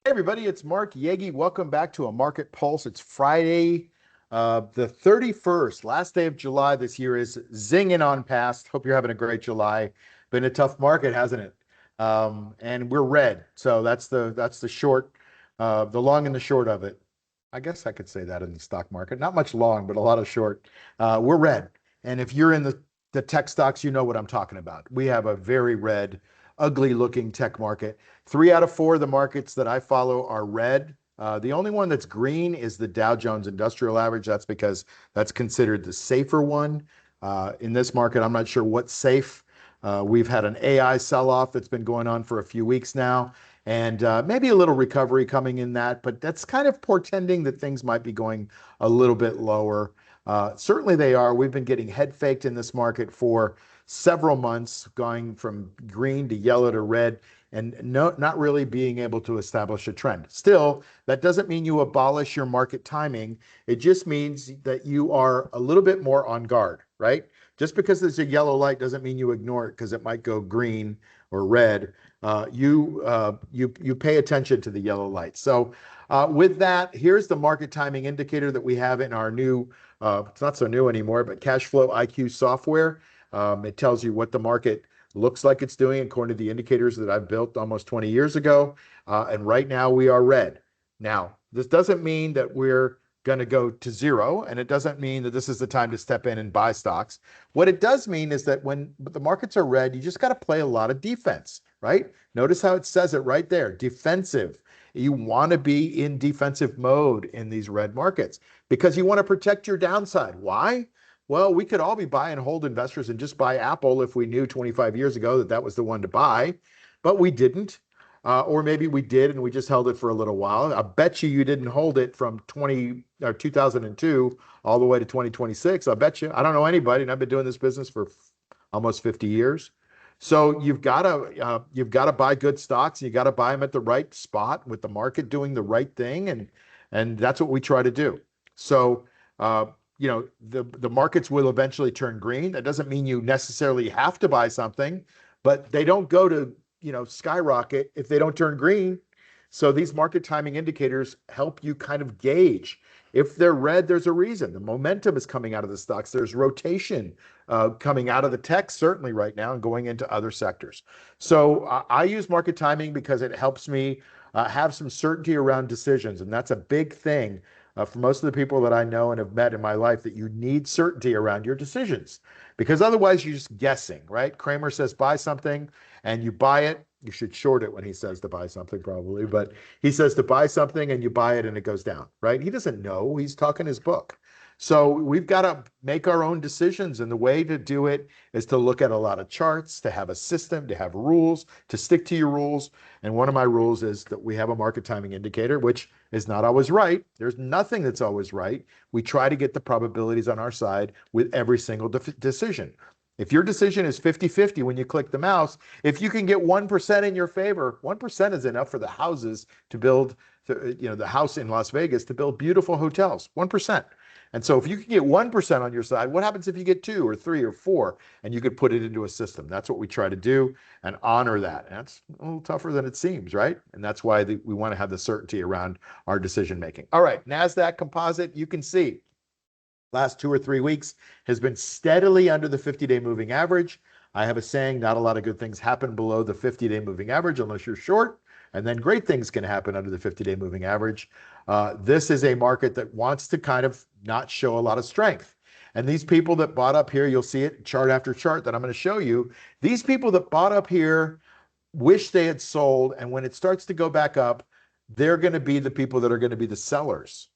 Hey everybody, it's Mark Yegi. Welcome back to a Market Pulse. It's Friday, the 31st, last day of July. This year is zinging on past. Hope you're having a great July. Been a tough market, hasn't it? And we're red. So that's the short, the long and the short of it. I guess I could say that in the stock market. Not much long, but a lot of short. We're red. And if you're in the tech stocks, you know what I'm talking about. We have a very red, ugly looking tech market. 3 out of 4 of the markets that I follow are red. The only one that's green is the Dow Jones Industrial Average. That's because that's considered the safer one. In this market, I'm not sure what's safe. We've had an AI sell-off that's been going on for a few weeks now, and maybe a little recovery coming in that, but that's kind of portending that things might be going a little bit lower. Certainly they are. We've been getting head faked in this market for several months, going from green to yellow to red and not really being able to establish a trend. Still, that doesn't mean you abolish your market timing. It just means that you are a little bit more on guard, right? Just because there's a yellow light doesn't mean you ignore it because it might go green or red. You pay attention to the yellow light. So with that, here's the market timing indicator that we have in our new, it's not so new anymore, but Cashflow IQ software. It tells you what the market looks like it's doing according to the indicators that I've built almost 20 years ago. And right now we are red. Now, this doesn't mean that we're going to go to zero, and it doesn't mean that this is the time to step in and buy stocks. What it does mean is that when the markets are red, you just got to play a lot of defense, right? Notice how it says it right there, defensive. You want to be in defensive mode in these red markets because you want to protect your downside. Why? Well, we could all be buy and hold investors and just buy Apple if we knew 25 years ago that that was the one to buy, but we didn't. Or maybe we did and we just held it for a little while. I bet you didn't hold it from 2002 all the way to 2026. I bet you. I don't know anybody, and I've been doing this business for almost 50 years. So you've got to buy good stocks. You got to buy them at the right spot with the market doing the right thing, and that's what we try to do. So uh, the markets will eventually turn green. That doesn't mean you necessarily have to buy something, but they don't go to skyrocket if they don't turn green. So these market timing indicators help you kind of gauge. If they're red, there's a reason. The momentum is coming out of the stocks. There's rotation coming out of the tech, certainly right now, and going into other sectors. So I use market timing because it helps me have some certainty around decisions. And that's a big thing for most of the people that I know and have met in my life, that you need certainty around your decisions because otherwise you're just guessing, right? Kramer says buy something and you buy it. You should short it when he says to buy something, probably, but he says to buy something and you buy it and it goes down, right? He doesn't know. He's talking his book. So we've got to make our own decisions. And the way to do it is to look at a lot of charts, to have a system, to have rules, to stick to your rules. And one of my rules is that we have a market timing indicator, which is not always right. There's nothing that's always right. We try to get the probabilities on our side with every single decision. If your decision is 50-50 when you click the mouse, if you can get 1% in your favor, 1% is enough for the houses to build, the house in Las Vegas to build beautiful hotels, 1%. And so if you can get 1% on your side, what happens if you get 2 or 3 or 4 and you could put it into a system? That's what we try to do and honor that. And that's a little tougher than it seems, right? And that's why we want to have the certainty around our decision making. All right, NASDAQ composite, you can see last 2 or 3 weeks has been steadily under the 50-day moving average. I have a saying, not a lot of good things happen below the 50-day moving average unless you're short, and then great things can happen under the 50-day moving average. This is a market that wants to kind of not show a lot of strength. And these people that bought up here, you'll see it chart after chart that I'm going to show you. These people that bought up here wish they had sold, and when it starts to go back up, they're going to be the people that are going to be the sellers.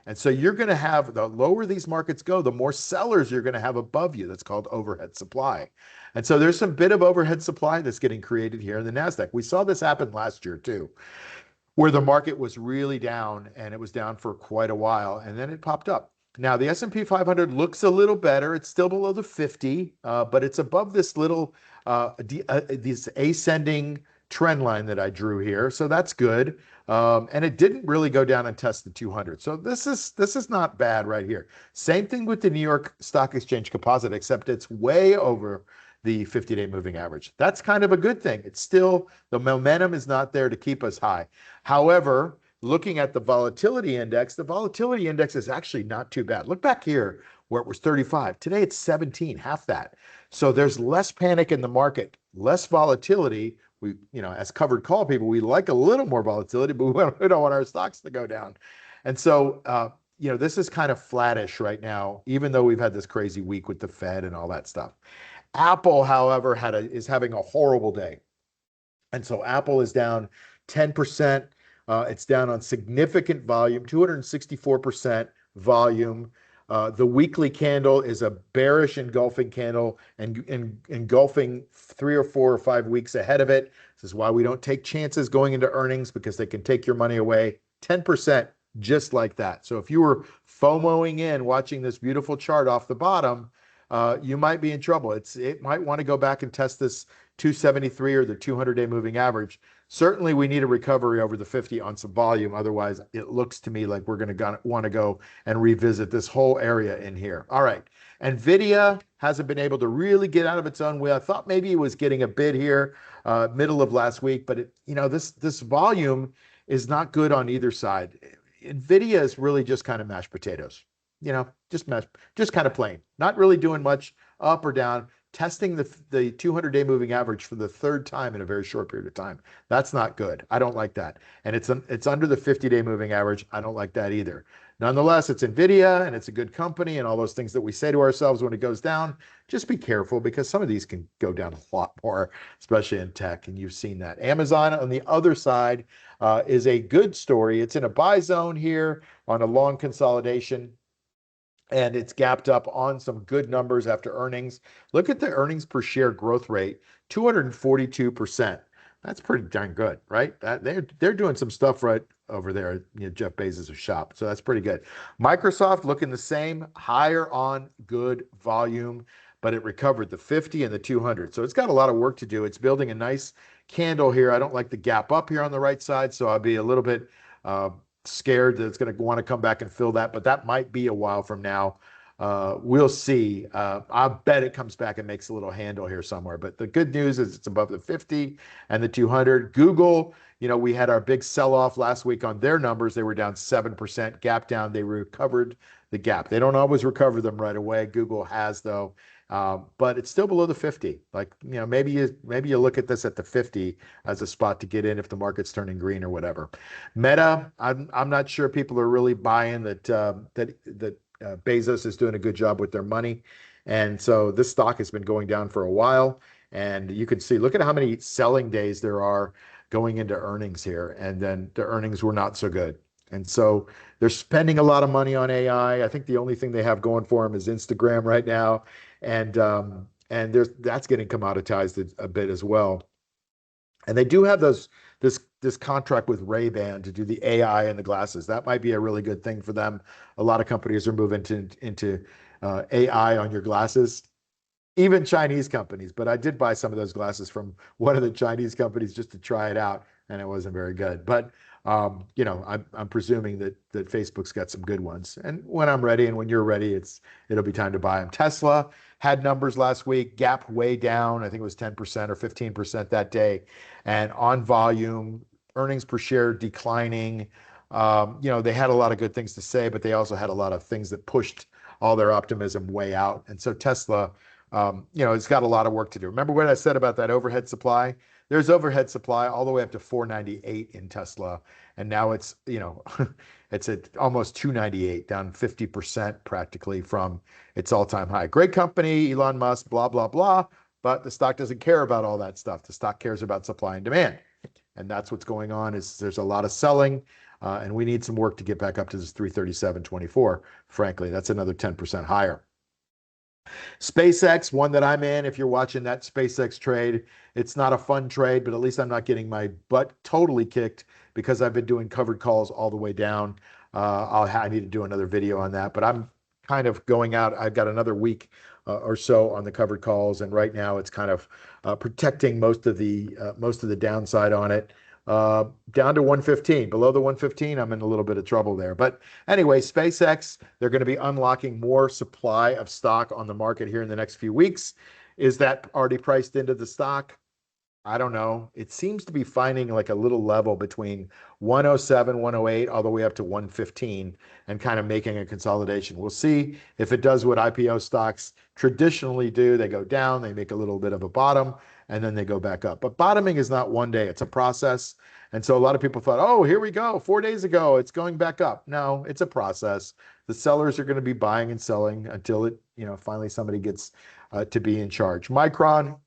And so you're going to have, the lower these markets go, the more sellers you're going to have above you. That's called overhead supply. And so there's some bit of overhead supply that's getting created here in the NASDAQ. We saw this happen last year too, where the market was really down and it was down for quite a while and then it popped up. Now the S&P 500 looks a little better. It's still below the 50, but it's above this little, this ascending trend line that I drew here. So that's good. And it didn't really go down and test the 200. So this is not bad right here. Same thing with the New York Stock Exchange Composite, except it's way over the 50-day moving average. That's kind of a good thing. It's still, the momentum is not there to keep us high. However, looking at the volatility index is actually not too bad. Look back here where it was 35. Today it's 17, half that. So there's less panic in the market, less volatility. We, as covered call people, we like a little more volatility, but we don't want our stocks to go down. And so, this is kind of flattish right now, even though we've had this crazy week with the Fed and all that stuff. Apple, however, is having a horrible day. And so Apple is down 10%. It's down on significant volume, 264% volume. The weekly candle is a bearish engulfing candle and engulfing 3 or 4 or 5 weeks ahead of it. This is why we don't take chances going into earnings, because they can take your money away. 10% just like that. So if you were FOMOing in watching this beautiful chart off the bottom, you might be in trouble. It might want to go back and test this 273 or the 200-day moving average. Certainly, we need a recovery over the 50 on some volume. Otherwise, it looks to me like we're going to want to go and revisit this whole area in here. All right. NVIDIA hasn't been able to really get out of its own way. I thought maybe it was getting a bid here middle of last week, but this volume is not good on either side. NVIDIA is really just kind of mashed potatoes. Just kind of plain, not really doing much up or down, testing the 200-day moving average for the third time in a very short period of time. That's not good. I don't like that. And it's under the 50-day moving average. I don't like that either. Nonetheless, it's NVIDIA and it's a good company and all those things that we say to ourselves when it goes down. Just be careful, because some of these can go down a lot more, especially in tech, and you've seen that. Amazon on the other side is a good story. It's in a buy zone here on a long consolidation, and it's gapped up on some good numbers after earnings. Look at the earnings per share growth rate, 242%. That's pretty darn good, right? They're doing some stuff right over there at Jeff Bezos' shop. So that's pretty good. Microsoft looking the same, higher on good volume, but it recovered the 50 and the 200. So it's got a lot of work to do. It's building a nice candle here. I don't like the gap up here on the right side, so I'll be a little bit scared that it's going to want to come back and fill that, but that might be a while from now. We'll see. I bet it comes back and makes a little handle here somewhere. But the good news is it's above the 50 and the 200. Google, we had our big sell-off last week on their numbers. They were down 7%, gap down. They recovered the gap. They don't always recover them right away. Google has, though. But it's still below the 50. Like, maybe you look at this at the 50 as a spot to get in if the market's turning green or whatever. Meta, I'm not sure people are really buying that Bezos is doing a good job with their money. And so this stock has been going down for a while. And you can see, look at how many selling days there are going into earnings here. And then the earnings were not so good. And so they're spending a lot of money on AI. I think the only thing they have going for them is Instagram right now. And that's getting commoditized a bit as well. And they do have this contract with Ray-Ban to do the AI in the glasses. That might be a really good thing for them. A lot of companies are moving into AI on your glasses, even Chinese companies. But I did buy some of those glasses from one of the Chinese companies just to try it out, and it wasn't very good. But I'm presuming that Facebook's got some good ones. And when I'm ready and when you're ready, it'll be time to buy them. Tesla had numbers last week, gap way down. I think it was 10% or 15% that day. And on volume, earnings per share declining. They had a lot of good things to say, but they also had a lot of things that pushed all their optimism way out. And so Tesla, it's got a lot of work to do. Remember what I said about that overhead supply? There's overhead supply all the way up to 498 in Tesla. And now it's at almost 298, down 50% practically from its all-time high. Great company, Elon Musk, blah, blah, blah. But the stock doesn't care about all that stuff. The stock cares about supply and demand. And that's what's going on, is there's a lot of selling. And we need some work to get back up to this 337.24. Frankly, that's another 10% higher. SpaceX, one that I'm in. If you're watching that SpaceX trade, it's not a fun trade, but at least I'm not getting my butt totally kicked because I've been doing covered calls all the way down. I need to do another video on that, but I'm kind of going out. I've got another week or so on the covered calls, and right now it's kind of protecting most of the downside on it. Down to 115. Below the 115, I'm in a little bit of trouble there. But anyway, SpaceX, they're going to be unlocking more supply of stock on the market here in the next few weeks. Is that already priced into the stock? I don't know. It seems to be finding like a little level between 107, 108, all the way up to 115 and kind of making a consolidation. We'll see if it does what IPO stocks traditionally do. They go down, they make a little bit of a bottom, and then they go back up. But bottoming is not one day, it's a process. And so a lot of people thought, oh, here we go. 4 days ago, it's going back up. No, it's a process. The sellers are going to be buying and selling until it, finally somebody gets to be in charge. Micron,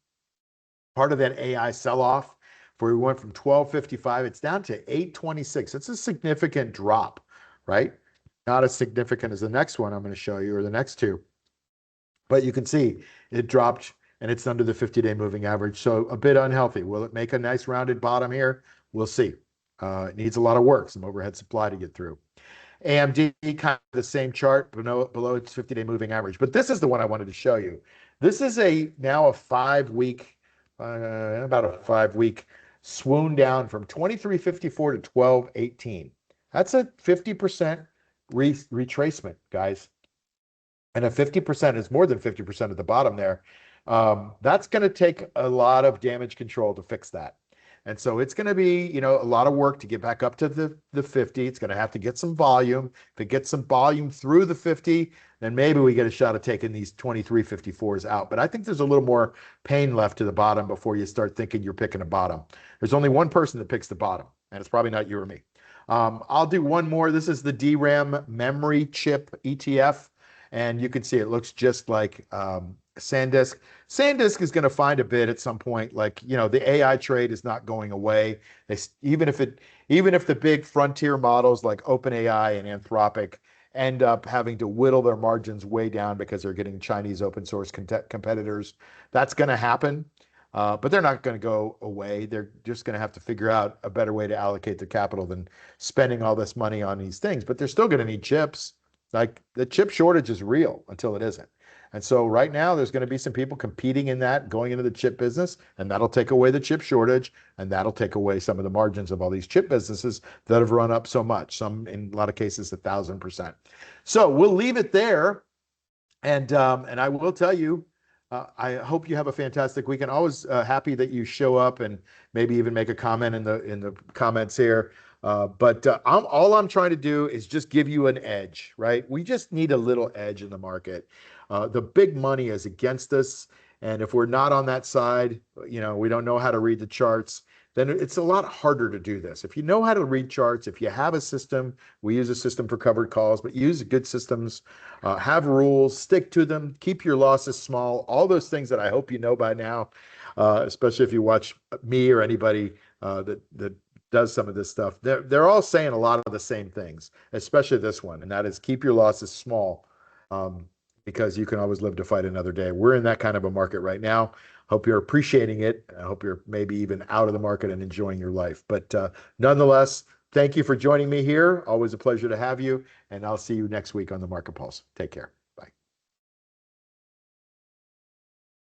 part of that AI sell-off, where we went from 1255, it's down to 826. It's a significant drop, right? Not as significant as the next one I'm going to show you, or the next two. But you can see it dropped and it's under the 50-day moving average. So a bit unhealthy. Will it make a nice rounded bottom here? We'll see. It needs a lot of work, some overhead supply to get through. AMD, kind of the same chart below its 50-day moving average. But this is the one I wanted to show you. This is now a 5-week, about a 5-week swoon down from 2354 to 1218. That's a 50% retracement, guys. And a 50% is more than 50% at the bottom there. That's going to take a lot of damage control to fix that. And so it's going to be, a lot of work to get back up to the 50. It's going to have to get some volume. If it gets some volume through the 50, then maybe we get a shot at taking these 2354s out. But I think there's a little more pain left to the bottom before you start thinking you're picking a bottom. There's only one person that picks the bottom, and it's probably not you or me. I'll do one more. This is the DRAM memory chip ETF. And you can see it looks just like SanDisk. SanDisk is going to find a bid at some point. Like, the AI trade is not going away. Even if the big frontier models like OpenAI and Anthropic end up having to whittle their margins way down because they're getting Chinese open source competitors, that's going to happen. But they're not going to go away. They're just going to have to figure out a better way to allocate their capital than spending all this money on these things. But they're still going to need chips. Like, the chip shortage is real until it isn't. And so right now there's going to be some people competing in that, going into the chip business, and that'll take away the chip shortage, and that'll take away some of the margins of all these chip businesses that have run up so much, some in a lot of cases 1,000%. So we'll leave it there. And I will tell you, I hope you have a fantastic weekend. Always happy that you show up and maybe even make a comment in the comments here. But all I'm trying to do is just give you an edge, right? We just need a little edge in the market. The big money is against us. And if we're not on that side, we don't know how to read the charts, then it's a lot harder to do this. If you know how to read charts, if you have a system, we use a system for covered calls, but use good systems, have rules, stick to them, keep your losses small, all those things that I hope you know by now, especially if you watch me or anybody that does some of this stuff. They're all saying a lot of the same things, especially this one, and that is keep your losses small, because you can always live to fight another day. We're in that kind of a market right now. Hope you're appreciating it. I hope you're maybe even out of the market and enjoying your life. But nonetheless, thank you for joining me here. Always a pleasure to have you, and I'll see you next week on the Market Pulse. Take care.